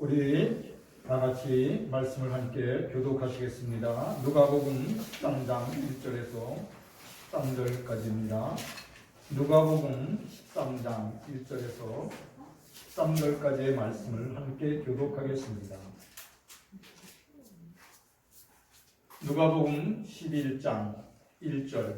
우리 다 같이 말씀을 함께 교독하시겠습니다. 누가복음 13장 1절에서 13절까지입니다. 누가복음 13장 1절에서 13절까지의 말씀을 함께 교독하겠습니다. 누가복음 11장 1절.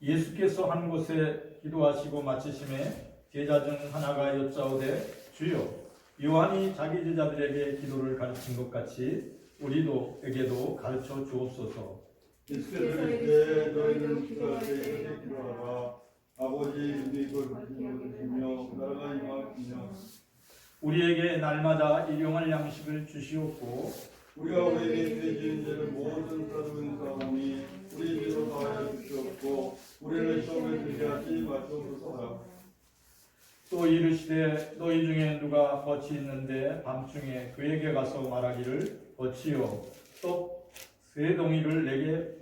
예수께서 한 곳에 기도하시고 마치심에 제자 중 하나가 여짜오되 주여, 요한이 자기 제자들에게 기도를 가르친 것 같이 우리에게도 가르쳐 주옵소서. 예수께서 이르시되 너희는 기도할 때 이렇게 기도하라. 아버지, 우리 이걸 받으시며 나라가 임하시며 우리에게 날마다 일용할 양식을 주시옵고 우리가 우리에게 죄 지은 죄를 모든 사람을 용서하오니 우리 죄로 사하여 주시옵고 우리를 시험에 들게 하지 마시옵소서. 또 이르시되 너희 중에 누가 벗이 있는데 밤중에 그에게 가서 말하기를 벗이요 떡 세 동이를 내게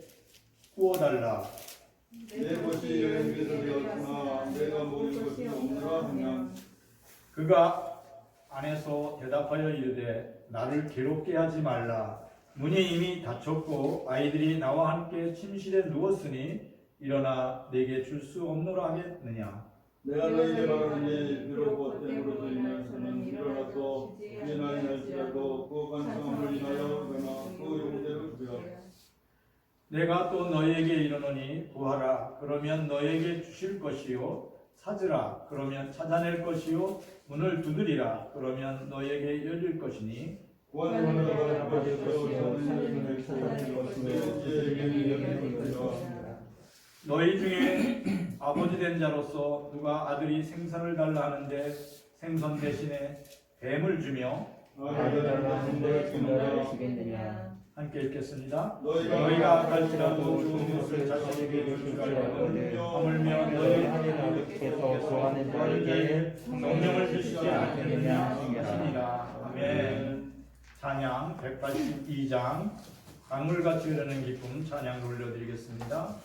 구워달라. 내 것이 여행비를 되었으나 내가 먹을 것이 없노라 하면 그가 안에서 대답하여 이르되 나를 괴롭게 하지 말라. 문이 이미 닫혔고 아이들이 나와 함께 침실에 누웠으니 일어나 내게 줄 수 없노라 하겠느냐. 내가 너희에게 말하노니 비록 벗됨으로 인하여서는 일어나서 주의 날이 날지라도 그 간청함을 인하여 일어나 그 용대를 주려. 내가 또 너희에게 이르노니 구하라 그러면 너희에게 주실 것이요 찾으라 그러면 찾아낼 것이요 문을 두드리라 그러면 너희에게 열릴 것이니 구하는 자가 받을 것이요 찾는 자가 찾을 것이요 지혜에게 열릴 것이라. 너희 중에 아버지 된 자로서 누가 아들이 생선을 달라 하는데 생선 대신에 뱀을 주며 아들 달라 하는데 금을 주겠느냐. 함께 읽겠습니다. 너희가 갈지라도 좋은 것을 자신에게 줄 줄 알거든 하물며 너희 하늘 아버지께서 구하는 자에게 성령을 주시지 않겠느냐 하시니라. 아멘. 찬양 182장 강물같이 흐르는 기쁨 찬양 올려드리겠습니다.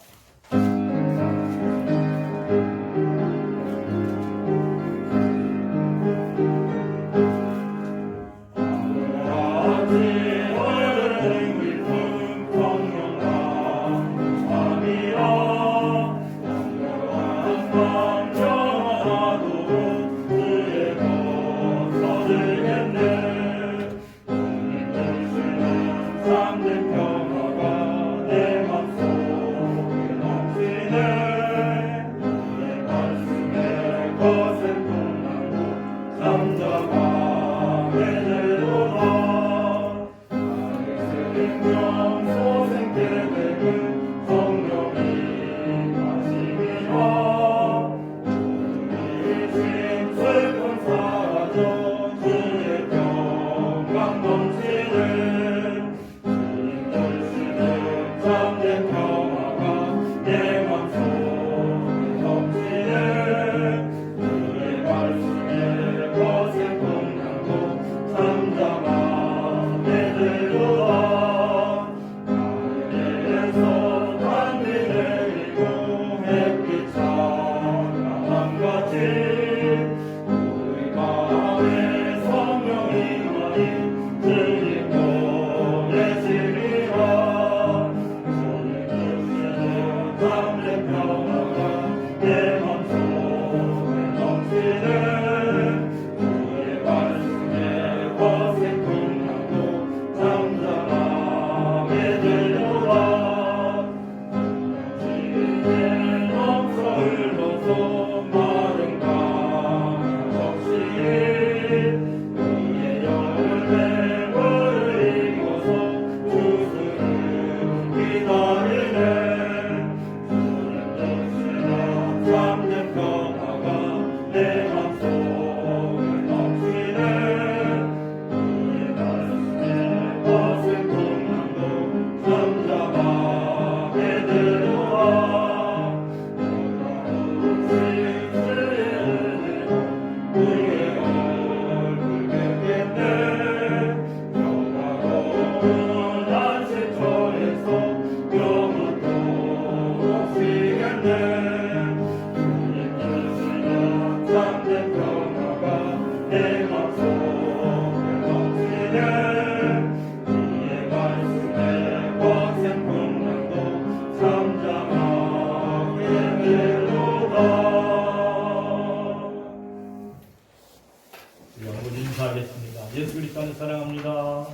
아버지 인사하겠습니다. 예수 그리스도 안에서 사랑합니다.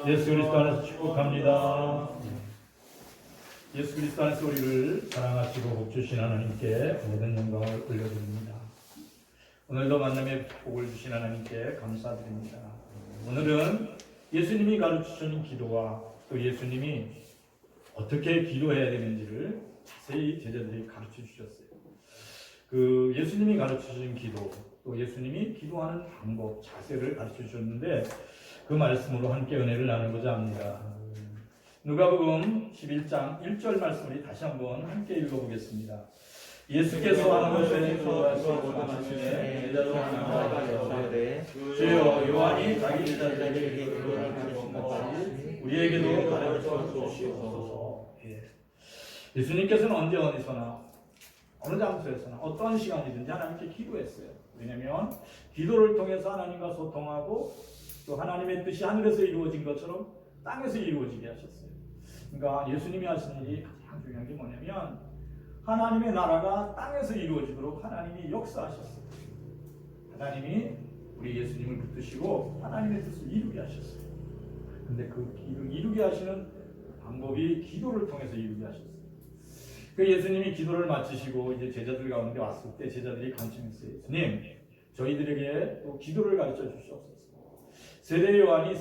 예수 그리스도 안에서 축복합니다. 예수 그리스도 안에서 우리를 사랑하시고 복주신 하나님께 모든 영광을 올려드립니다. 오늘도 만남의 복을 주신 하나님께 감사드립니다. 오늘은 예수님이 가르치신 기도와 또 예수님이 어떻게 기도해야 되는지를 자세히 제자들이 가르쳐 주셨어요. 그 예수님이 가르치신 기도, 또 예수님이 기도하는 방법, 자세를 가르쳐 주셨는데 그 말씀으로 함께 은혜를 나누고자 합니다. 누가복음 11장 1절 말씀을 다시 한번 함께 읽어보겠습니다. 예수께서 한 곳에 들어가시고 가시되 제자도 하나가 가르치되 주여 요한이 자기 제자들에게 기도를 가르친 것 같이 우리에게도 가르쳐 주시옵소서. 예수님께서는 언제 어디서나 어느 장소에서나 어떤 시간이든지 하나님께 기도했어요. 왜냐하면 기도를 통해서 하나님과 소통하고 또 하나님의 뜻이 하늘에서 이루어진 것처럼 땅에서 이루어지게 하셨어요. 그러니까 예수님이 하신 일이 가장 중요한 게 뭐냐면 하나님의 나라가 땅에서 이루어지도록 하나님이 역사하셨어요. 하나님이 우리 예수님을 붙드시고 하나님의 뜻을 이루게 하셨어요. 근데 그 이루게 하시는 방법이 기도를 통해서 이루게 하셨어요. 그 예수님이 기도를 마치시고 이제 제자들 가운데 왔을 때 제자들이 간청했어요. 예수님, 저희들에게 또 기도를 가르쳐 주시옵소서. 세례 요한의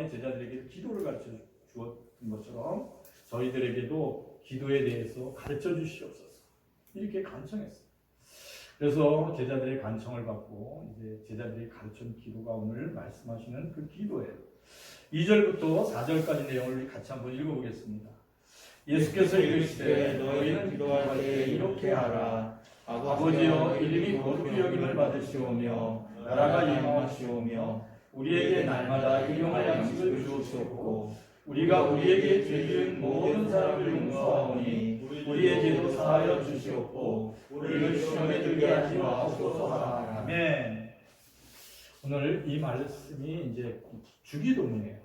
제자들에게 기도를 가르쳐 주었던 것처럼 저희들에게도 기도에 대해서 가르쳐 주시옵소서. 이렇게 간청했어요. 그래서 제자들의 간청을 받고 이제 제자들이 가르친 기도가 오늘 말씀하시는 그 기도예요. 2절부터 4절까지 내용을 같이 한번 읽어보겠습니다. 예수께서 이르시되 너희는 기도할 때 이렇게 하라. 아버지여 이름이 거룩히 여김을 받으시오며 나라가 임하시오며 우리에게 날마다 일용할 양식을 주옵소서. 우리가 우리에게 죄 지은 모든 사람을 용서하오니 우리의 죄도 사하여 주시옵고 우리를 시험에 들게 하지 마옵소서. 아멘. 오늘 이 말씀이 이제 주기도문이에요.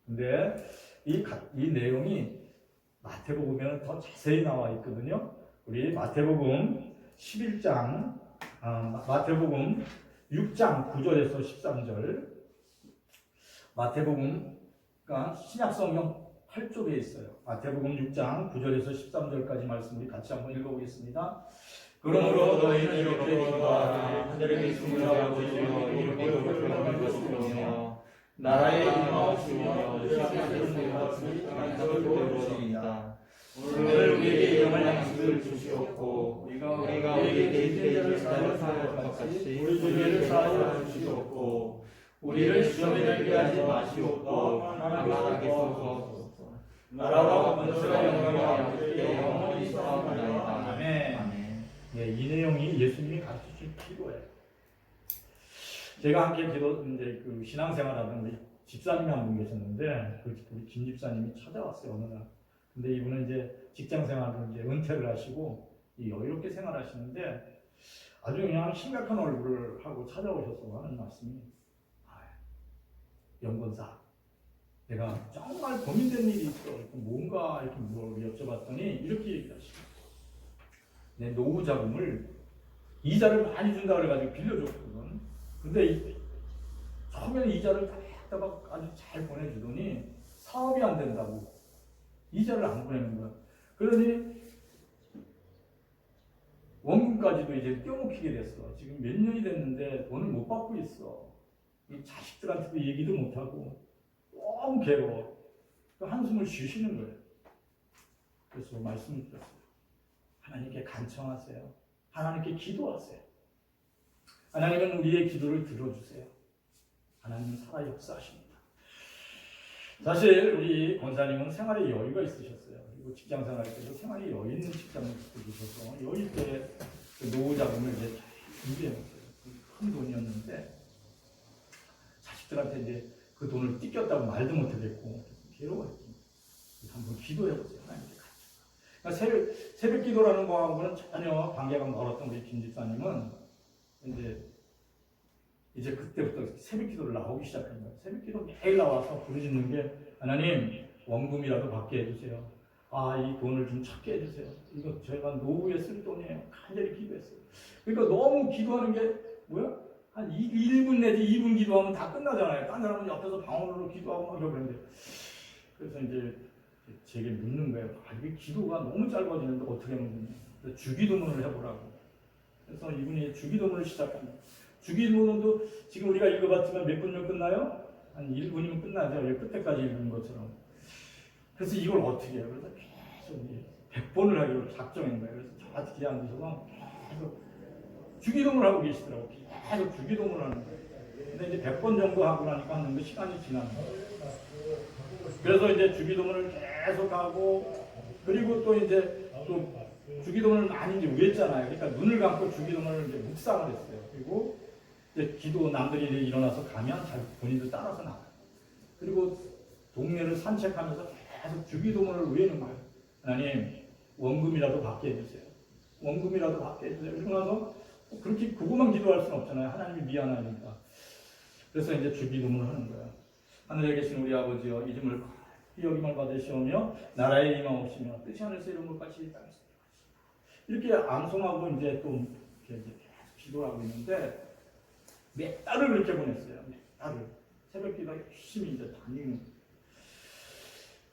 근데 이 내용이 마태복음에는 더 자세히 나와 있거든요. 우리 마태복음 11장, 마태복음 6장 9절에서 13절, 마태복음, 그러니까 신약성경 8쪽에 있어요. 마태복음 6장 9절에서 13절까지 말씀 우리 같이 한번 읽어보겠습니다. 그러므로 너희는 이렇게 기도하라. 하늘에 계신 아버지여 이름이 거룩히 여겨지시오며 나라의 임하옵시며 뜻하시는 것을 땅에서도 이루어지이다. 오늘 우리에게 일용할 양식을 주시옵고 우리가 우리에게 죄를 사하여 것 같이 우리를 사하여 주시옵고 우리를 시험에 들게 하지 마시옵고 하나님께 소서. 나라와 권세와 영광이 아버지께 영원히 있사옵나이다. 아멘. 이 내용이 예수님이 가르치신 기도예요. 제가 함께 이제 그 신앙생활하던 우리 집사님이 한 분 계셨는데 우리 김 집사님이 찾아왔어요 어느 날. 근데 이분은 이제 직장생활로 이제 은퇴를 하시고 여유롭게 생활하시는데 아주 그냥 심각한 얼굴을 하고 찾아오셔서 하는 말씀이 연건사 내가 정말 고민된 일이 있어. 뭔가 이렇게 여쭤봤더니 이렇게 얘기하시고 내 노후 자금을 이자를 많이 준다 그래가지고 빌려줬거든. 근데 처음에는 이자를 다 갖다가 아주 잘 보내주더니 사업이 안 된다고 이자를 안 보내는 거야. 그러니 원금까지도 이제 떼어먹히게 됐어. 지금 몇 년이 됐는데 돈을 못 받고 있어. 이 자식들한테도 얘기도 못하고 너무 괴로워. 한숨을 쉬시는 거예요. 그래서 말씀을 드렸어요. 하나님께 간청하세요. 하나님께 기도하세요. 하나님은 우리의 기도를 들어주세요. 하나님은 살아 역사하십니다. 사실 우리 권사님은 생활에 여유가 있으셨어요. 그리고 직장 생활 때도 생활에 여유 있는 직장을 주셔서 여유 때 노후 자금을 이제 잘 준비해놨어요. 큰 돈이었는데 자식들한테 이제 그 돈을 뜯겼다고 말도 못하겠고 괴로워했죠. 한번 기도해보세요. 하나님께 같이. 그러니까 새벽 기도라는 거하고는 전혀 관계가 멀었던 우리 김 집사님은 이제 그때부터 새벽 기도를 나오기 시작한 거예요. 새벽 기도 매일 나와서 부르짖는 게 하나님 원금이라도 받게 해주세요. 이 돈을 좀 찾게 해주세요. 이거 저희가 노후에 쓸 돈이에요. 간절히 기도했어요. 그러니까 너무 기도하는 게 뭐야? 한 1분 내지 2분 기도하면 다 끝나잖아요. 딴 사람은 옆에서 방언으로 기도하고 막 이러는데. 그래서 이제 제게 묻는 거예요. 이게 기도가 너무 짧아지는데 어떻게 하면 되냐. 주기도문을 해보라고. 그래서 이분이 주기도문을 시작합니다. 주기도문도 지금 우리가 읽어봤지만 몇 분이면 끝나요? 한 1분이면 끝나죠. 끝에까지 읽은 것처럼. 그래서 이걸 어떻게 해요? 그래서 계속 100번을 하기로 작정한 거예요. 그래서 저한테 뒤에 앉으셔서 계속 주기도문을 하고 계시더라고요. 계속 주기도문을 하는 거예요. 근데 이제 100번 정도 하고 나니까 하는 시간이 지나는 거예요. 그래서 이제 주기도문을 계속 하고, 그리고 또 이제 또 주기도문을 많이 이제 외웠잖아요. 그러니까 눈을 감고 주기도문을 이제 묵상을 했어요. 그리고 이제 기도 남들이 이제 일어나서 가면 잘 본인도 따라서 나가요. 그리고 동네를 산책하면서 계속 주기도문을 외우는 거예요. 하나님, 원금이라도 받게 해주세요. 원금이라도 받게 해주세요. 그러고 나서 그렇게 그것만 기도할 수는 없잖아요. 하나님이 미안하니까. 그래서 이제 주기도문을 하는 거예요. 하늘에 계신 우리 아버지여, 이름을 여김을 받으시오며 나라의 임하옵시며 뜻이 하늘에서 이룬 것 같이 땅에서 이렇게 암송하고 이제 또 이렇게 계속 기도를 하고 있는데 몇 달을 그렇게 보냈어요. 몇 달을 새벽 기도 열심히 이제 다니는.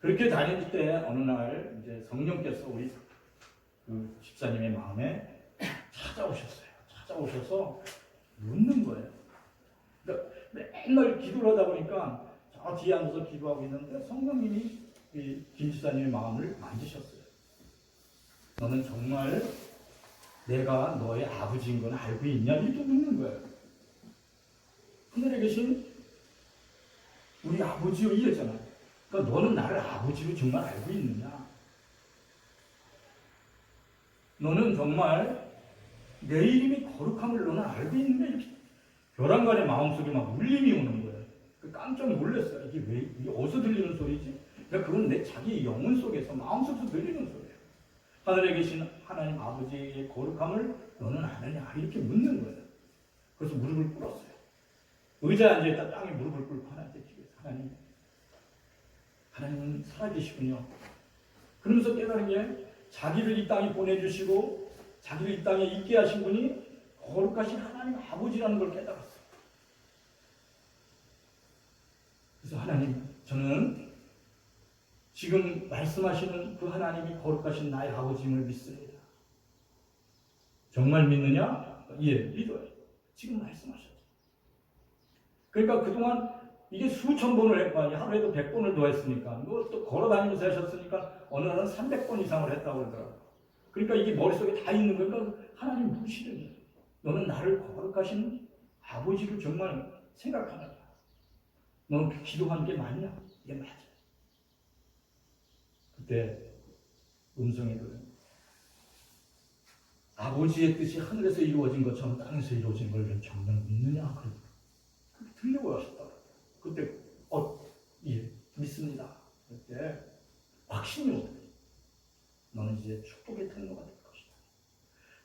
그렇게 다닐 때 어느 날 이제 성령께서 우리 그 집사님의 마음에 찾아오셔서 묻는 거예요. 그러니까 맨날 기도를 하다 보니까 저 뒤에 앉아서 기도하고 있는데 성령님이 이 김 집사님의 마음을 만지셨어요. 너는 정말 내가 너의 아버지인 건 알고 있냐? 이렇게 묻는 거예요. 하늘에 계신 우리 아버지요 이랬잖아요. 그러니까 너는 나를 아버지로 정말 알고 있느냐? 너는 정말 내 이름이 거룩함을 너는 알고 있는데 이렇게 벼랑간의 마음속에 막 울림이 오는 거예요. 깜짝 놀랐어요. 이게 어디서 들리는 소리지? 그러니까 그건 내 자기 영혼 속에서 마음속에서 들리는 소리예요. 하늘에 계신 하나님 아버지의 거룩함을 너는 아느냐? 이렇게 묻는 거예요. 그래서 무릎을 꿇었어요. 의자에 앉아있다 땅에 무릎을 꿇고 하나님께 기도해서 하나님은 살아계시군요. 그러면서 깨달은 게 자기를 이 땅에 보내주시고 자기를 이 땅에 있게 하신 분이 거룩하신 하나님 아버지라는 걸 깨달았어요. 그래서 하나님, 저는 지금 말씀하시는 그 하나님이 거룩하신 나의 아버지임을 믿습니다. 정말 믿느냐? 예, 믿어요. 지금 말씀하셨죠. 그러니까 그동안 이게 수천 번을 했고 하루에도 100번을 더 했으니까 또 걸어다니면서 하셨으니까 어느 날은 300번 이상을 했다고 그러더라고요. 그러니까 이게 머릿속에 다 있는 거니까 하나님 묻시는 너는 나를 거룩하신 아버지를 정말 생각하느냐? 너는 기도하는 게 맞냐? 이게 맞아. 그때 음성이 들려요. 아버지의 뜻이 하늘에서 이루어진 것처럼 땅에서 이루어진 걸 정말 믿느냐? 그렇게 들려고 하셨다. 그때 예, 믿습니다. 그때 확신이 오더니 너는 이제 축복의 통로가 될 것이다.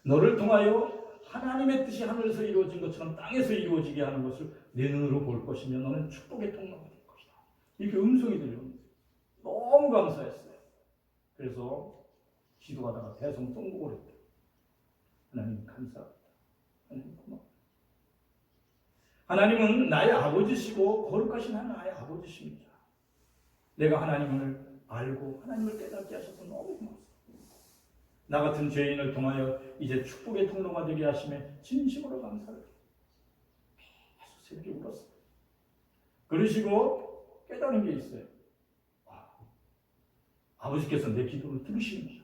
너를 통하여 하나님의 뜻이 하늘에서 이루어진 것처럼 땅에서 이루어지게 하는 것을 내 눈으로 볼 것이며 너는 축복의 통로가 될 것이다. 이렇게 음성이 들려옵니다. 너무 감사했어요. 그래서 기도하다가 대성통곡을 했대요. 하나님 감사합니다. 하나님 고마워요. 하나님은 나의 아버지시고 거룩하신 나의 아버지십니다. 내가 하나님을 알고 하나님을 깨닫게 하셔서 너무 고맙습니다. 나 같은 죄인을 통하여 이제 축복의 통로가 되게 하심에 진심으로 감사를 해요. 계속 새벽에 울었어요. 그러시고 깨달은 게 있어요. 아버지께서 내 기도를 들으십니다.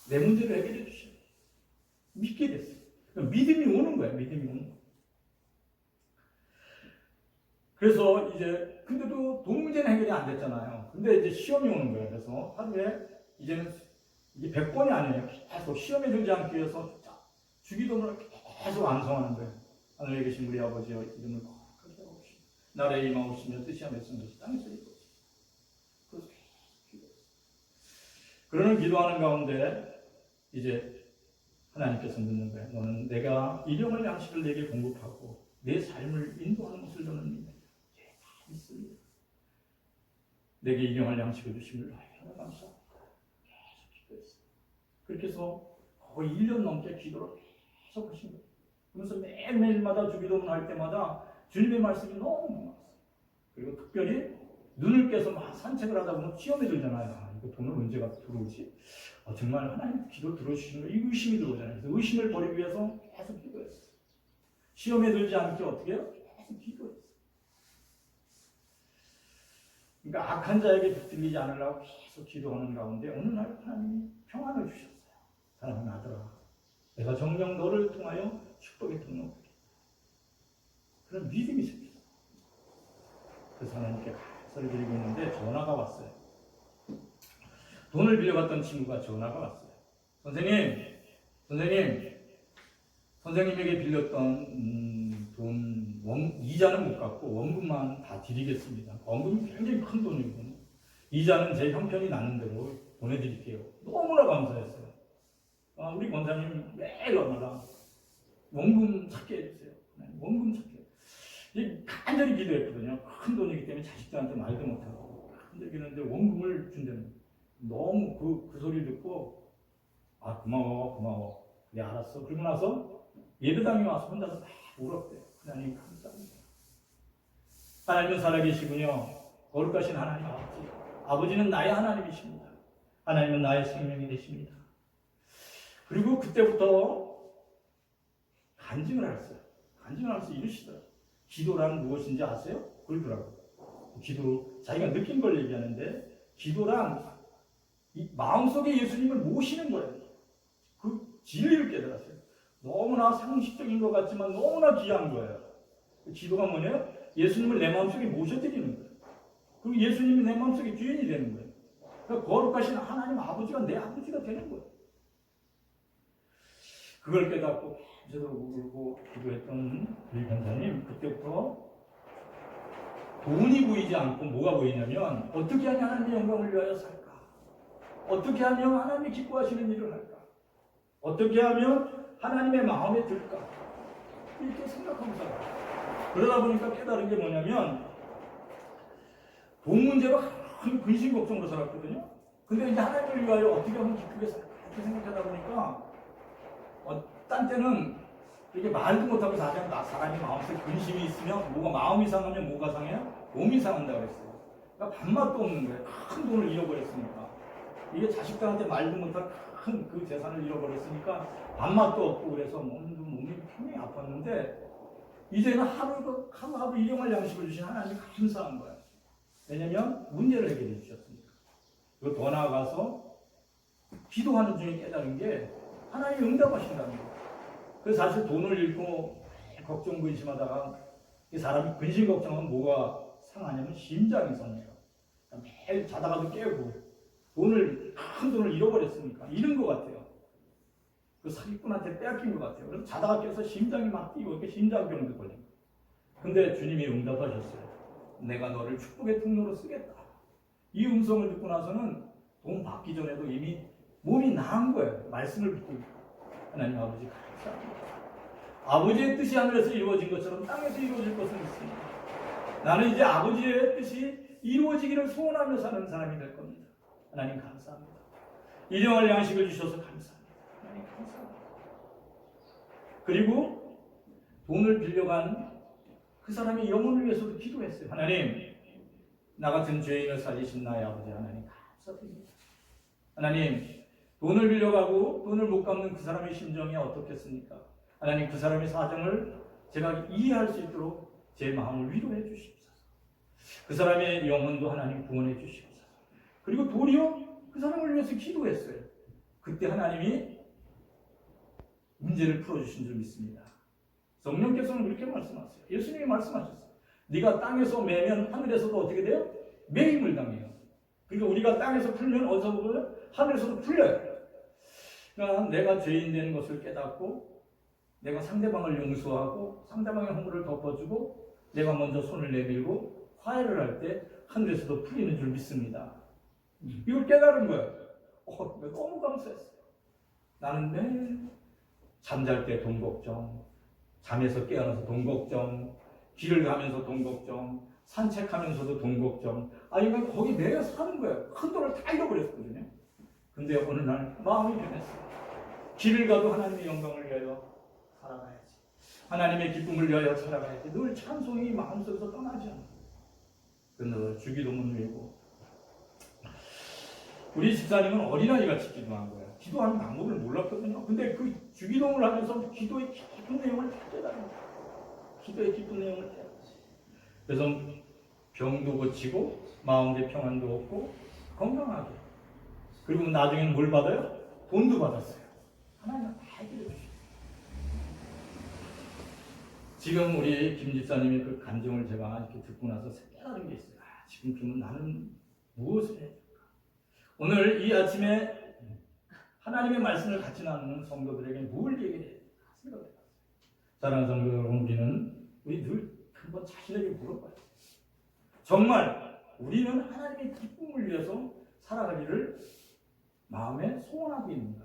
내 문제를 해결해 주십니다. 믿게 됐어요. 그러니까 믿음이 오는 거예요. 믿음이 오는 거예요. 그래서 이제 근데도 돈 문제는 해결이 안 됐잖아요. 근데 이제 시험이 오는 거예요. 그래서 하루에 이제는 이게 100번이 아니에요. 계속 시험에 들지 않기 위해서 주기도문을 계속 암송하는 거예요. 하늘에 계신 우리 아버지여 이름을 거룩하게 하옵시며 나라의 임하옵시며 뜻이 하늘에서 이루어지듯이 땅에서 이루어지듯이. 그래서 계속 기도했어요. 그러는 기도하는 가운데 이제 하나님께서 묻는 거예요. 너는 내가 일용할 양식을 내게 공급하고 내 삶을 인도하는 것을 너는 믿느냐? 예, 다 믿습니다. 내게 일용할 양식을 주심을 너희가 감사합니다. 계속 기도했어요. 그렇게 해서 거의 1년 넘게 기도를 계속 하신 거예요. 그러면서 매일매일마다 주기도문 할 때마다 주님의 말씀이 너무 고마웠어요. 그리고 특별히 눈을 깨서 막 산책을 하다 보면 시험이 들잖아요. 아, 이거 돈을 언제 들어오지? 아, 정말 하나님 기도 들어주시는 거, 이 의심이 들어오잖아요. 그래서 의심을 버리기 위해서 계속 기도했어요. 시험에 들지 않게 어떻게 해요? 계속 기도했어요. 그러니까 악한 자에게 붙들리지 않으려고 계속 기도하는 가운데 어느 날 하나님이 평안을 주셨어요. 사랑하는 아들아, 내가 정녕 너를 통하여 축복의 통로를 열겠다. 그런 믿음이 생겼어요. 그래서 하나님께 감사를 드리고 있는데 전화가 왔어요. 돈을 빌려갔던 친구가 전화가 왔어요. 선생님에게 빌렸던 돈 이자는 못 갚고 원금만 다 드리겠습니다. 원금이 굉장히 큰 돈이거든요. 이자는 제 형편이 나는 대로 보내드릴게요. 너무나 감사했어요. 우리 권사님 매일 얼마나 원금 찾게 해주세요. 원금 찾게. 간절히 기도했거든요. 큰 돈이기 때문에 자식들한테 말도 못하고 간절히 기도했는데 원금을 준다는. 너무 그 소리 듣고 고마워. 그래 알았어. 그러고 나서 예배당에 와서 혼자서 막 울었대요. 하나님 감사합니다. 하나님은 살아계시군요. 거룩하신 하나님 아버지. 아버지는 나의 하나님이십니다. 하나님은 나의 생명이 되십니다. 그리고 그때부터 간증을 했어요. 간증을 하면서 이러시더라고요. 기도란 무엇인지 아세요? 그러더라고요. 기도, 자기가 느낀 걸 얘기하는데 기도란 이 마음속에 예수님을 모시는 거예요. 그 진리를 깨달았어요. 너무나 상식적인 것 같지만 너무나 귀한 거예요. 기도가 뭐냐면 예수님을 내 마음속에 모셔드리는 거예요. 그리고 예수님이 내 마음속에 주인이 되는 거예요. 그러니까 거룩하신 하나님 아버지가 내 아버지가 되는 거예요. 그걸 깨닫고 제대로 울고 기도했던 우리 권사님, 그때부터 돈이 보이지 않고 뭐가 보이냐면 어떻게 하면 하나님의 영광을 위하여 살까? 어떻게 하면 하나님이 기뻐하시는 일을 할까? 어떻게 하면 하나님의 마음에 들까? 이렇게 생각하고 살아요. 그러다 보니까 깨달은 게 뭐냐면 돈 문제로 큰 근심 걱정으로 살았거든요. 근데 이제 하나님을 위하여 어떻게 하면 기쁘게 살까? 이렇게 생각하다 보니까 딴 때는 이렇게 말도 못하고 사람이 마음속에 근심이 있으면 마음이 상하면 뭐가 상해요? 몸이 상한다고 그랬어요. 그러니까 밥맛도 없는 거예요. 큰 돈을 잃어버렸으니까. 이게 자식들한테 말도 못할 큰 그 재산을 잃어버렸으니까 밥맛도 없고 그래서 몸이 굉장히 아팠는데 이제는 하루 일용할 양식을 주신 하나님 감사한 거예요. 왜냐면 문제를 해결해 주셨으니까. 그리고 더 나아가서 기도하는 중에 깨달은 게 하나님이 응답하신다는 거예요. 그래서 사실 돈을 잃고 걱정 근심하다가 이 사람이 근심 걱정하면 뭐가 상하냐면 심장이 상해요. 매일 자다가도 깨고 큰 돈을 잃어버렸으니까 잃은 것 같아요. 그 사기꾼한테 빼앗긴 것 같아요. 그래서 자다가 깨서 심장이 막 뛰고 이렇게 심장병도 걸린 거예요. 근데 주님이 응답하셨어요. 내가 너를 축복의 통로로 쓰겠다. 이 음성을 듣고 나서는 돈 받기 전에도 이미 몸이 나은 거예요. 말씀을 듣고 하나님 아버지 감사합니다. 아버지의 뜻이 하늘에서 이루어진 것처럼 땅에서 이루어질 것은 있습니다. 나는 이제 아버지의 뜻이 이루어지기를 소원하며 사는 사람이 될 겁니다. 하나님 감사합니다. 일용할 양식을 주셔서 감사합니다. 하나님 감사합니다. 그리고 돈을 빌려간 그 사람의 영혼을 위해서도 기도했어요. 하나님, 나 같은 죄인을 살리신 나의 아버지 하나님 감사드립니다. 하나님, 돈을 빌려가고 돈을 못 갚는 그 사람의 심정이 어떻겠습니까? 하나님, 그 사람의 사정을 제가 이해할 수 있도록 제 마음을 위로해 주시옵소서. 그 사람의 영혼도 하나님 구원해 주시옵소서. 그리고 도리어 그 사람을 위해서 기도했어요. 그때 하나님이 문제를 풀어주신 줄 믿습니다. 성령께서는 그렇게 말씀하세요. 예수님이 말씀하셨어요. 네가 땅에서 매면 하늘에서도 어떻게 돼요? 매임을 당해요. 그러니까 우리가 땅에서 풀면 어디서 풀려요? 하늘에서도 풀려요. 그러니까 내가 죄인 되는 것을 깨닫고 내가 상대방을 용서하고 상대방의 허물을 덮어주고 내가 먼저 손을 내밀고 화해를 할 때 하늘에서도 풀리는 줄 믿습니다. 이걸 깨달은 거예요. 너무 감사했어요. 나는 매일 잠잘 때 돈 걱정, 잠에서 깨어나서 돈 걱정, 길을 가면서 돈 걱정, 산책하면서도 돈 걱정. 이건 거기 내가 사는 거예요. 큰 돈을 다 잃어버렸거든요. 근데 어느 날 마음이 변했어요. 길을 가도 하나님의 영광을 위하여 살아가야지. 하나님의 기쁨을 위하여 살아가야 돼. 늘 찬송이 마음속에서 떠나지 않아. 늘 주기도문 외우고. 우리 집사님은 어린아이같이 기도한 거야. 기도하는 방법을 몰랐거든요. 근데 그 주기도문을 하면서 기도의 깊은 내용을 다 깨달은 거야. 기도의 깊은 내용을 깨달았어. 그래서 병도 고치고 마음의 평안도 얻고 건강하게. 그리고 나중에는 뭘 받아요? 돈도 받았어요. 하나님은 다 해결해 주시고. 지금 우리 김 집사님의 그 감정을 제가 이렇게 듣고 나서 깨달은 게 있어요. 지금쯤은 나는 무엇을 해야 될까? 오늘 이 아침에 하나님의 말씀을 같이 나누는 성도들에게 뭘 얘기해야 될까 생각을 해봤어요. 사랑하는 성도 여러분, 우리 늘 한번 자신에게 물어봐요. 정말 우리는 하나님의 기쁨을 위해서 살아가기를 마음에 소원하고 있는가?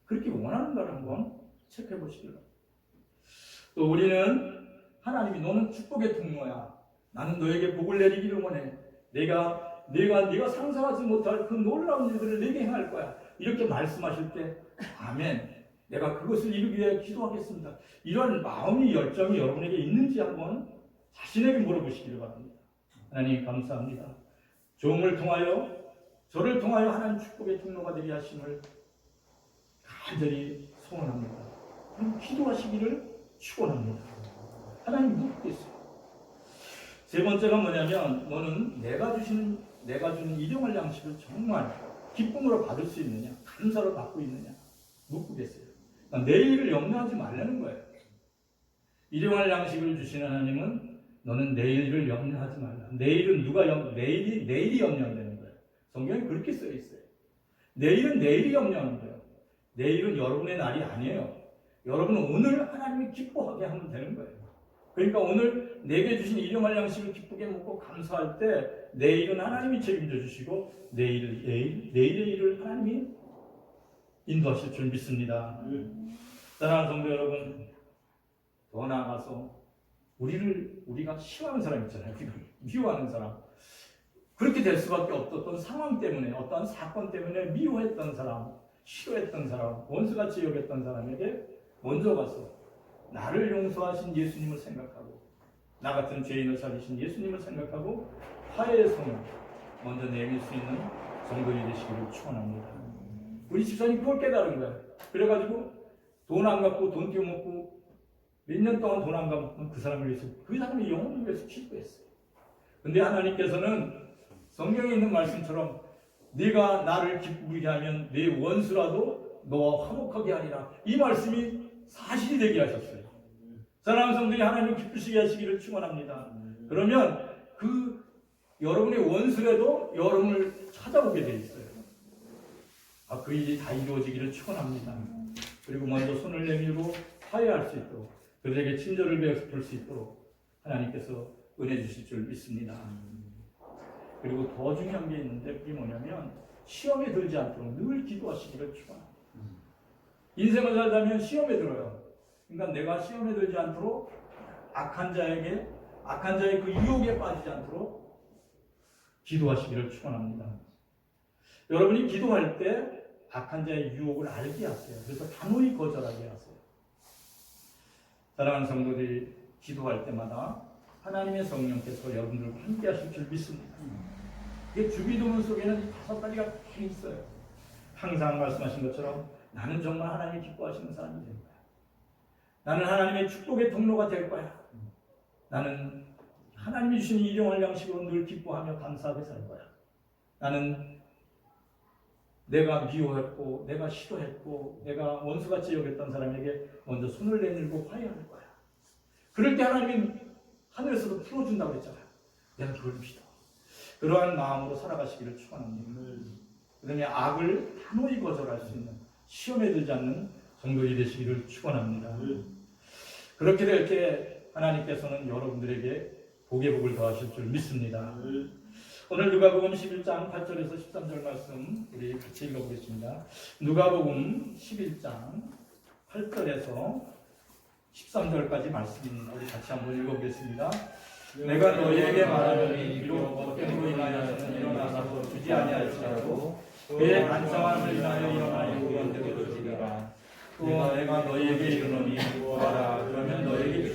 그렇게 원하는가를 한번 체크해 보시기 바랍니다. 또 우리는 하나님이 너는 축복의 통로야. 나는 너에게 복을 내리기를 원해. 네가 상상하지 못할 그 놀라운 일들을 내게 행할 거야. 이렇게 말씀하실 때 아멘. 내가 그것을 이루기 위해 기도하겠습니다. 이런 마음이 열정이 여러분에게 있는지 한번 자신에게 물어보시기를 바랍니다. 하나님 감사합니다. 종을 통하여 저를 통하여 하나님 축복의 통로가 되게 하심을 간절히 소원합니다. 기도하시기를 축원합니다. 하나님 묻겠어요. 세 번째가 뭐냐면 너는 내가 주는 일용할 양식을 정말 기쁨으로 받을 수 있느냐, 감사로 받고 있느냐 묻고 계세요. 그러니까 내일을 염려하지 말라는 거예요. 일용할 양식을 주시는 하나님은 너는 내일을 염려하지 말라. 내일은 내일이 염려한다는 거예요. 성경에 그렇게 써 있어요. 내일은 내일이 염려하는 거예요. 내일은 여러분의 날이 아니에요. 여러분은 오늘 하나님이 기뻐하게 하면 되는 거예요. 그러니까 오늘 내게 주신 일용할 양식을 기쁘게 먹고 감사할 때 내일은 하나님이 책임져 주시고 내일의 일을 하나님이 인도하실 줄 믿습니다. 사랑하는 성도 여러분, 더 나아가서 우리가 싫어하는 사람 있잖아요. 미워하는 사람. 그렇게 될 수밖에 없었던 상황 때문에, 어떠한 사건 때문에 미워했던 사람, 싫어했던 사람, 원수같이 여겼던 사람에게 먼저 가서 나를 용서하신 예수님을 생각하고 나 같은 죄인을 살리신 예수님을 생각하고 화해의 손을 먼저 내밀 수 있는 성도들이 되시기를 축원합니다. 우리 집사님 그걸 깨달은 거예요. 그래가지고 돈 안 갚고 돈 띄워먹고 몇 년 동안 돈 안 갚고 그 사람을 위해서 그 사람의 영혼을 위해서 기도했어요. 근데 하나님께서는 성경에 있는 말씀처럼 네가 나를 기쁘게 하면 네 원수라도 너와 화목하게 하리라. 이 말씀이 사실이 되게 하셨어요. 사랑하는 성도들이 하나님 기쁘시게 하시기를 축원합니다. 그러면 그 여러분의 원수라도 여러분을 찾아오게 돼 있어요. 그 일이 다 이루어지기를 축원합니다. 그리고 먼저 손을 내밀고 화해할 수 있도록 그들에게 친절을 베풀 수 있도록 하나님께서 은혜 주실 줄 믿습니다. 그리고 더 중요한 게 있는데 그게 뭐냐면 시험에 들지 않도록 늘 기도하시기를 축원합니다. 인생을 살다면 시험에 들어요. 그러니까 내가 시험에 들지 않도록 악한 자의 그 유혹에 빠지지 않도록 기도하시기를 축원합니다. 여러분이 기도할 때 악한 자의 유혹을 알게 하세요. 그래서 단호히 거절하게 하세요. 사랑하는 성도들이 기도할 때마다 하나님의 성령께서 여러분들과 함께 하실 줄 믿습니다. 이게 주기도문 속에는 5가지가 다 있어요. 항상 말씀하신 것처럼 나는 정말 하나님이 기뻐하시는 사람이 될 거야. 나는 하나님의 축복의 통로가 될 거야. 나는 하나님이 주시는 일용할 양식으로 늘 기뻐하며 감사하게 살 거야. 나는 내가 미워했고 내가 싫어했고 내가 원수같이 여겼던 사람에게 먼저 손을 내밀고 화해할 거야. 그럴 때 하나님이 하늘에서도 풀어준다고 했잖아요. 내가 그걸 믿어. 그러한 마음으로 살아가시기를 축원합니다. 그다음에 악을 단호히 거절할 수 있는 시험에 들지 않는 성도들이 되시기를 축원합니다. 그렇게 될 때 하나님께서는 여러분들에게 복의 복을 더하실 줄 믿습니다. 오늘 누가복음 11장 8절에서 13절 말씀 우리 같이 읽어보겠습니다. 누가복음 11장 8절에서 13절까지 말씀입니다. 우리 같이 한번 읽어보겠습니다. 내가 너희에게 말하노니 비록 어떤 인하여서는 일어나서 주지 아니할지라도 그의 간청함을 인하여 일어나 영원되게 주리라. 또 내가 너희에게 이르노니 구하라 그러면 너희에게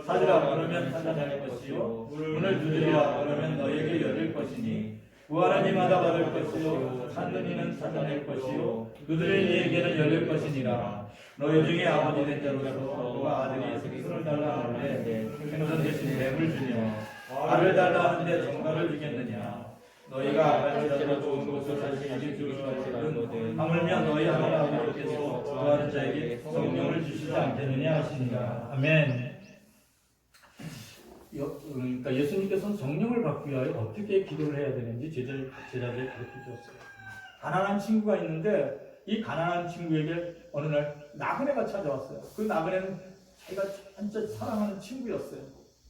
찾으라 그러면 찾아낼 것이요 문을 두드리라 그러면 너에게 열릴 것이니 구하는 이마다 받을 것이요 찾는 이는 찾아낼 것이요 두드리는 이에게는 열릴 것이니라. 너희 중에 아버지 된 자로서 너가 아들이 생선을 달라 하는데 생선 대신 뱀을 주며 알을 달라 하는데 정갈을 주겠느냐. 너희가 아버지 대로 좋은 것을 자신이 주기 원하거든 하물며 너희 하나님 아버지께서 구하는 자에게 성령을 주시지 않겠느냐 하시니라. 아멘. 그러니까 예수님께서는 성령을 받기 위하여 어떻게 기도를 해야 되는지 제자들에게 가르쳐 주었어요. 가난한 친구가 있는데 이 가난한 친구에게 어느 날 나그네가 찾아왔어요. 그 나그네는 자기가 진짜 사랑하는 친구였어요.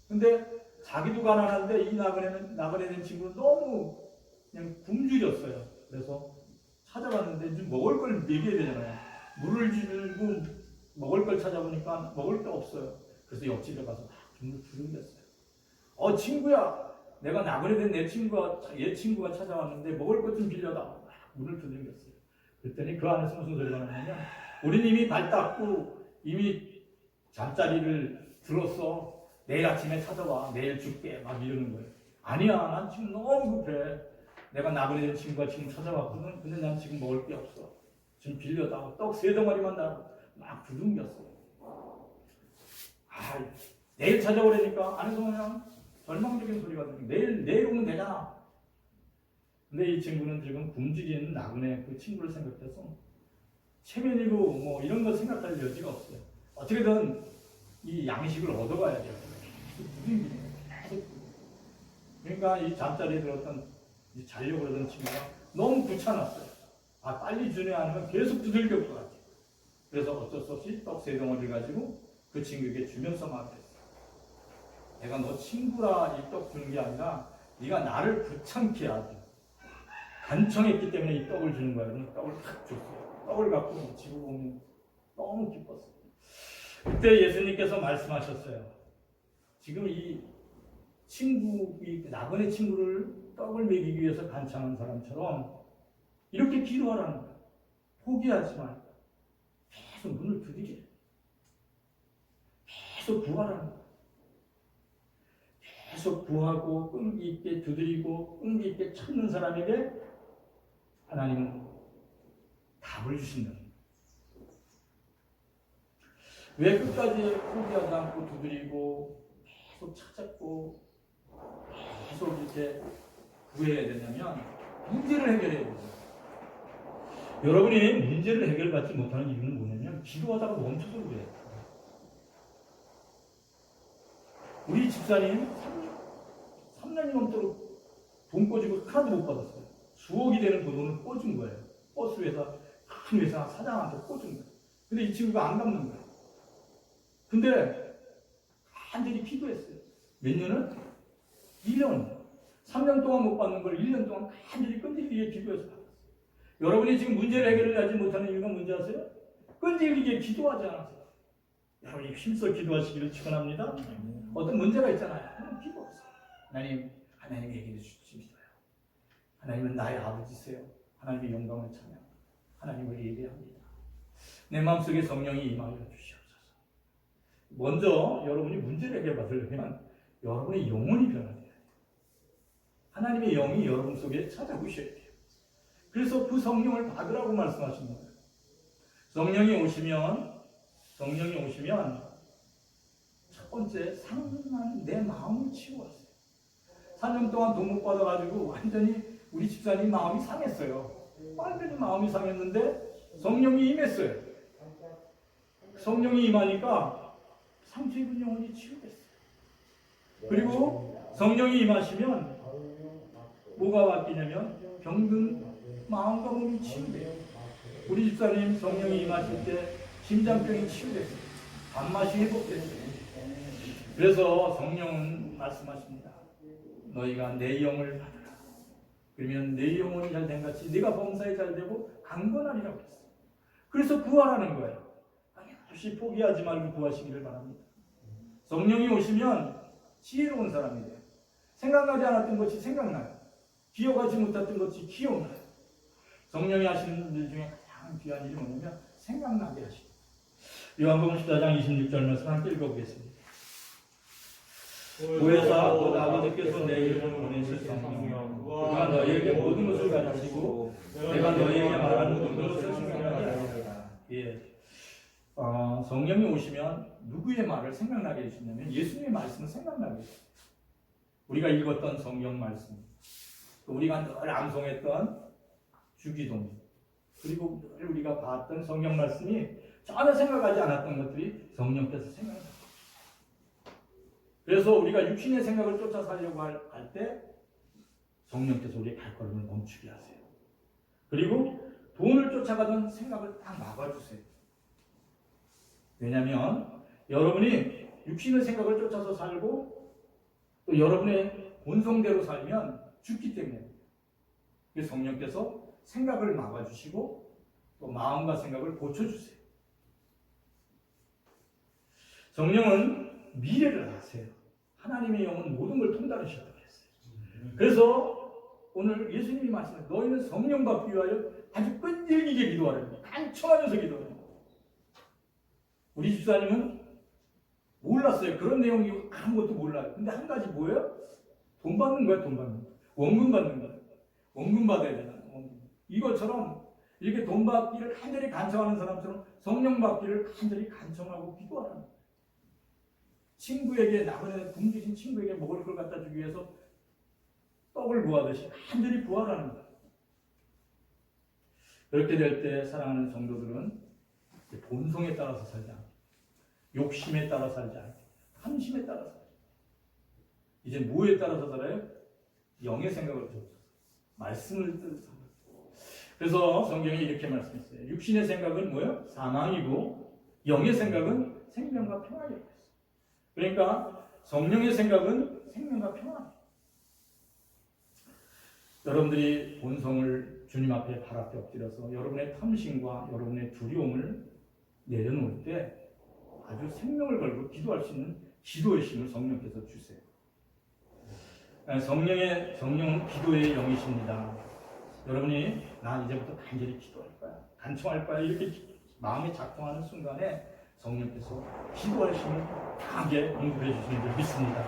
근데 자기도 가난한데 이 나그네 된 친구는 너무 그냥 굶주렸어요. 그래서 찾아봤는데 좀 먹을 걸 먹여야 되잖아요. 물을 주고 먹을 걸 찾아보니까 먹을 게 없어요. 그래서 옆집에 가서 물을 두들겼어요. 친구야, 내가 나그네 된 얘 친구가 찾아왔는데 먹을 것 좀 빌려다. 문을 두들겼어요. 그랬더니 그 안에서 무슨 소리가 나냐면 우린 이미 발 닦고 이미 잠자리를 들었어. 내일 아침에 찾아와. 내일 줄게. 막 이러는 거예요. 아니야, 난 지금 너무 급해. 내가 나그네 된 친구가 지금 찾아왔거든. 근데 난 지금 먹을 게 없어. 지금 빌려다. 떡 3덩어리만 막 두들겼어요. 내일 찾아오라니까 안에서 그냥 절망적인 소리가 들리고 내일 오면 되잖아. 근데 이 친구는 지금 굶주리는 나그네 그 친구를 생각해서 체면이고 뭐 이런 거 생각할 여지가 없어요. 어떻게든 이 양식을 얻어가야 돼요. 그러니까 이 잠자리에 들었던 자려고 그러던 친구가 너무 귀찮았어요. 빨리 주네 하면 계속 두들길 것 같아요. 그래서 어쩔 수 없이 떡 3덩어리를 가지고 그 친구에게 주면서 말했어요. 내가 너 친구라 이 떡 주는 게 아니라 네가 나를 귀찮게 하지. 간청했기 때문에 이 떡을 주는 거야. 그래서 떡을 탁 줬어요. 떡을 갖고 집에 오면 너무 기뻤어요. 그때 예수님께서 말씀하셨어요. 지금 이 나그네 친구를 떡을 먹이기 위해서 간청한 사람처럼 이렇게 기도하라는 거예요. 포기하지 말고 계속 문을 두드려. 계속 구하라는 거예요. 계속 구하고 끈기 있게 두드리고 끈기 있게 찾는 사람에게 하나님은 답을 주신다는 거예요. 왜 끝까지 포기하지 않고 두드리고 계속 찾았고 계속 이렇게 구해야 되냐면 문제를 해결해야 돼요. 여러분이 문제를 해결받지 못하는 이유는 뭐냐면 기도하다가 멈춰서 그래요. 우리 집사님 3년이 넘도록 돈 꿔주고 하나도 못 받았어요. 수억이 되는 그 돈을 꿔준 거예요. 버스 회사, 큰 회사 사장한테 꿔준 거예요. 근데 이 친구가 안 갚는 거예요. 근데 간절히 기도했어요. 몇 년을? 1년. 3년 동안 못 받는 걸 1년 동안 간절히 끈질기게 기도해서 받았어요. 여러분이 지금 문제를 해결하지 못하는 이유가 뭔지 아세요? 끈질기게 기도하지 않아서. 여러분이 힘써 기도하시기를 축원합니다. 어떤 문제가 있잖아요. 기도하세요. 하나님의 얘기를 주십시오. 하나님은 나의 아버지세요. 하나님의 영광을 찬양. 하나님을 예배합니다. 내 마음속에 성령이 임하여 주시옵소서. 먼저 여러분이 문제를 해결받으려면 여러분의 영혼이 변화돼야 돼요. 하나님의 영이 여러분 속에 찾아오셔야 돼요. 그래서 그 성령을 받으라고 말씀하신 거예요. 성령이 오시면 첫 번째 상한 내 마음을 치워왔어요. 3년 동안 돈 못 받아가지고 완전히 우리 집사님 마음이 상했어요. 완전히 마음이 상했는데 성령이 임했어요. 성령이 임하니까 상처 입은 영혼이 치유됐어요. 그리고 성령이 임하시면 뭐가 바뀌냐면 병든 마음과 몸이 치유돼요. 우리 집사님 성령이 임하실 때 심장병이 치유됐어요. 밥맛이 회복됐어요. 그래서 성령은 말씀하십니다. 너희가 내 영을 받으라. 그러면 내 영혼이 잘 된 같이 네가 범사에 잘 되고 강건하리라고 했어요. 그래서 구하라는 거예요. 역시 포기하지 말고 구하시기를 바랍니다. 성령이 오시면 지혜로운 사람이 돼요. 생각나지 않았던 것이 생각나요. 기억하지 못했던 것이 기억나요. 성령이 하시는 일 중에 가장 귀한 일이 뭐냐면 생각나게 하시고. 요한복음 14장 26절 말씀 함께 읽어보겠습니다. 보혜사 곧 아버지께서 내 이름을 보내실 성령 그가 너희에게 모든 것을 가르치고 내가 너희에게 말한 모든 것을 생각나게 하리라. 예. 성령이 오시면 누구의 말을 생각나게 해주냐면 예수님의 말씀을 생각나게 해주세요. 우리가 읽었던 성경 말씀, 우리가 늘 암송했던 주기도문, 그리고 늘 우리가 봤던 성경 말씀이 전혀 생각하지 않았던 것들이 성령께서 생각나요. 그래서 우리가 육신의 생각을 쫓아 살려고 할 때 성령께서 우리의 발걸음을 멈추게 하세요. 그리고 돈을 쫓아가던 생각을 딱 막아주세요. 왜냐하면 여러분이 육신의 생각을 쫓아서 살고 또 여러분의 본성대로 살면 죽기 때문에 성령께서 생각을 막아주시고 또 마음과 생각을 고쳐주세요. 성령은 미래를 아세요. 하나님의 영은 모든 걸 통달하셨다고 했어요. 그래서 오늘 예수님이 말씀하신 너희는 성령 받기 위하여 아주 끈질기게 기도하라고, 간청하면서 기도하라고. 우리 집사님은 몰랐어요. 그런 내용이 아무것도 몰라요. 근데 한 가지 뭐예요? 돈 받는 거야, 돈 받는 거. 원금 받는 거야. 원금 받아야 되나? 이것처럼 이렇게 돈 받기를 간절히 간청하는 사람처럼 성령 받기를 간절히 간청하고 기도하라는 거예요. 친구에게, 나그네 굶주신 친구에게 먹을 걸 갖다 주기 위해서 떡을 구하듯이 간절히 구하라는 거예요. 그렇게 될 때 사랑하는 성도들은 본성에 따라서 살지 않고 욕심에 따라 살지 않고 탐심에 따라 살아요. 이제 뭐에 따라서 살아요? 영의 생각을 쫓아서 말씀을 뜻하고. 그래서 성경이 이렇게 말씀했어요. 육신의 생각은 뭐예요? 사망이고 영의 생각은 생명과 평안이라고 했어요. 그러니까 성령의 생각은 생명과 평안. 여러분들이 본성을 주님 앞에 발 앞에 엎드려서 여러분의 탐심과 여러분의 두려움을 내려놓을 때 아주 생명을 걸고 기도할 수 있는 기도의 힘을 성령께서 주세요. 성령은 기도의 영이십니다. 여러분이 난 이제부터 간절히 기도할 거야, 간청할 거야 이렇게 마음이 작동하는 순간에 성령께서 기도할 힘을 강하게 공급해 주시는 줄 믿습니다.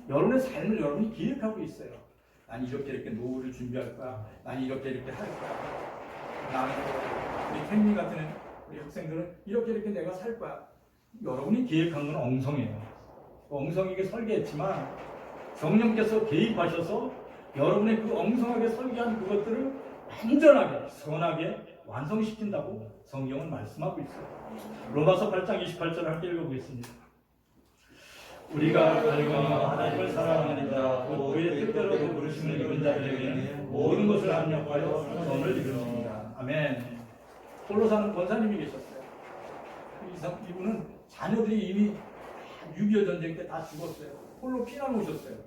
여러분의 삶을 여러분이 기획하고 있어요. 난 이렇게 노후를 준비할 거야. 난 이렇게 할 거야. 나는 우리 캔미 같은 우리 학생들은 이렇게 내가 살 거야. 여러분이 계획한 건 엉성이에요. 엉성하게 설계했지만 성령께서 개입하셔서 여러분의 그 엉성하게 설계한 그것들을 완전하게 선하게 완성시킨다고 성경은 말씀하고 있어요. 로마서 8장 28절을 함께 읽어보겠습니다. 우리가 알거니와 하나님을 사랑하느니라 곧 그의 뜻대로 부르심을 입은 자들에게는 모든 것을 합력하여 선을 이루십니다. 아멘. 홀로 사는 권사님이 계셨어요. 이분은 자녀들이 이미 6.25 전쟁 때 다 죽었어요. 홀로 피난 오셨어요.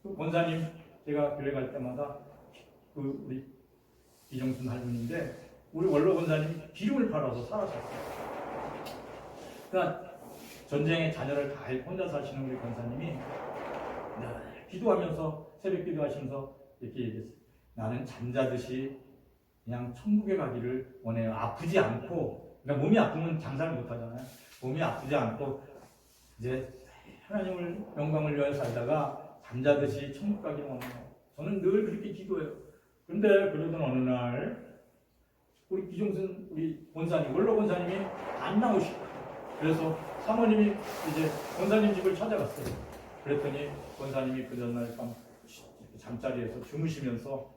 그 권사님 제가 교회 갈 때마다 우리 이정순 할머니인데 우리 원로 권사님이 기름을 팔아서 살아셨어요. 그러니까 전쟁의 자녀를 다 혼자 사시는 우리 권사님이 기도하면서 새벽 기도하시면서 이렇게 얘기했어요. 나는 잠자듯이 그냥 천국에 가기를 원해요. 아프지 않고, 그러니까 몸이 아프면 장사를 못 하잖아요. 몸이 아프지 않고 이제 하나님을 영광을 위하여 살다가 잠자듯이 천국 가기를 원해요. 저는 늘 그렇게 기도해요. 그런데 그러던 어느 날 우리 기종순 우리 권사님, 원로 권사님이 안 나오시고 그래서 사모님이 이제 권사님 집을 찾아갔어요. 그랬더니 권사님이 그 전날 밤 잠자리에서 주무시면서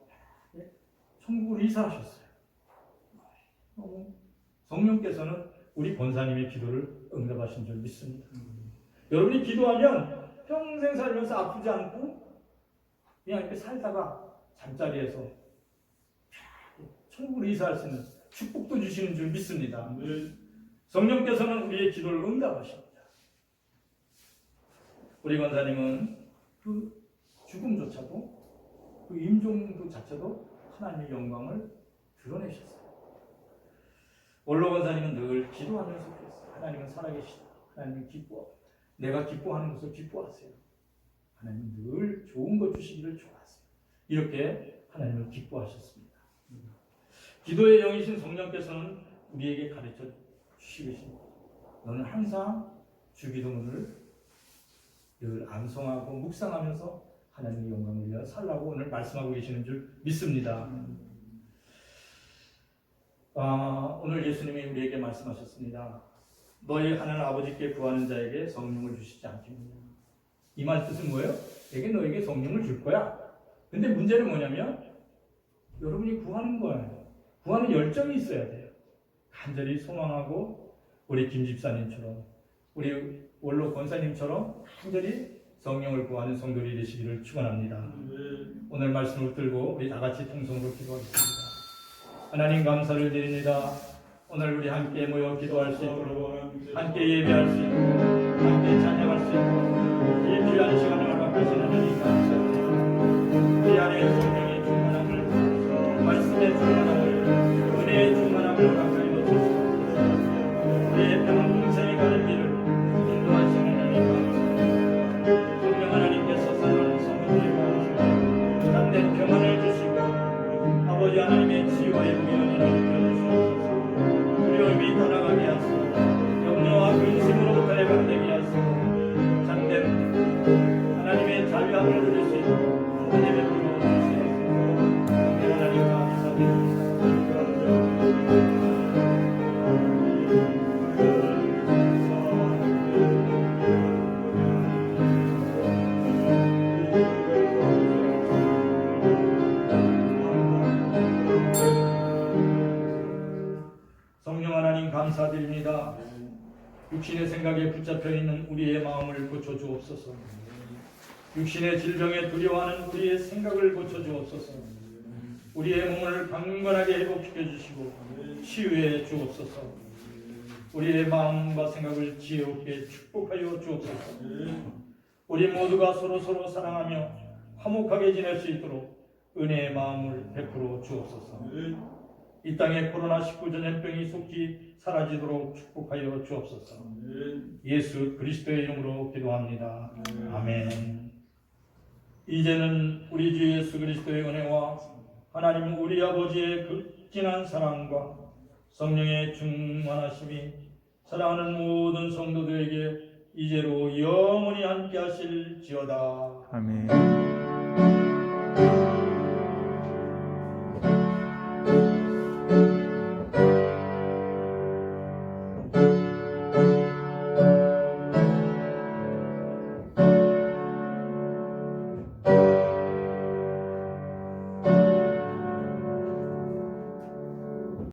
천국으로 이사하셨어요. 성령께서는 우리 권사님의 기도를 응답하신 줄 믿습니다. 여러분이 기도하면 평생 살면서 아프지 않고 그냥 이렇게 살다가 잠자리에서 천국으로 이사할 수 있는 축복도 주시는 줄 믿습니다. 성령께서는 우리의 기도를 응답하십니다. 우리 권사님은 그 죽음조차도 그 임종도 자체도 하나님의 영광을 드러내셨어요. 원로 권사님은 늘 기도하면서 그랬어요. 하나님은 살아계시다. 하나님은 기뻐. 내가 기뻐하는 것을 기뻐하세요. 하나님은 늘 좋은 것 주시기를 좋아하세요. 이렇게 하나님을 기뻐하셨습니다. 기도의 영이신 성령께서는 우리에게 가르쳐 주시고 계십니다. 너는 항상 주기도문을 늘 암송하고 묵상하면서 하나님의 영광을 위하여 살라고 오늘 말씀하고 계시는 줄 믿습니다. 오늘 예수님이 우리에게 말씀하셨습니다. 너희 하나님 아버지께 구하는 자에게 성령을 주시지 않겠느냐. 이 말 뜻은 뭐예요? 내게 너에게 성령을 줄 거야. 근데 문제는 뭐냐면 여러분이 구하는 거예요. 구하는 열정이 있어야 돼요. 간절히 소망하고 우리 김 집사님처럼 우리 원로 권사님처럼 간절히 성령을 구하는 성도들이 되시기를 축원합니다. 오늘 말씀을 들고 우리 다 같이 통성으로 기도하겠습니다. 하나님 감사를 드립니다. 오늘 우리 함께 모여 기도할 수 있도록 함께 예배할 수 있도록 함께 찬양할 수 있도록 이 귀한 시간을 허락하신 하나님 감사합니다. 우리 안에 성령의 충만함을 말씀의 충만함을 은혜의 충만함을 허락하여 주시옵소서. 우리의 평생에 가는 길을 인도하시는 하나님 감사합니다. 성령 하나님께서 사랑하는 성도들의 마음속에 참된 평안을 주시고 아버지 하나님의 지혜와 영원히 하나님 주시옵소서. 두려움이 떠나가게 하시고 염려와 근심으로부터 해방되게 하시고 참된 하나님의 자유함을 누릴 수 있도록 하나님의 불러오 주시옵소서. 하나님 감사드립니다. 성령 하나님 감사드립니다. 육신의 생각에 붙잡혀 있는 우리의 마음을 고쳐 주옵소서. 육신의 질병에 두려워하는 우리의 생각을 고쳐 주옵소서. 우리의 몸을 강건하게 회복시켜 주시고 치유해 주옵소서. 우리의 마음과 생각을 지혜롭게 축복하여 주옵소서. 우리 모두가 서로 사랑하며 화목하게 지낼 수 있도록 은혜의 마음을 베풀어 주옵소서. 이 땅에 코로나19 전염병이 속히 사라지도록 축복하여 주옵소서. 예수 그리스도의 이름으로 기도합니다. 아멘. 이제는 우리 주 예수 그리스도의 은혜와 하나님 우리 아버지의 극진한 사랑과 성령의 충만하심이 사랑하는 모든 성도들에게 이제로 영원히 함께 하실지어다. 아멘.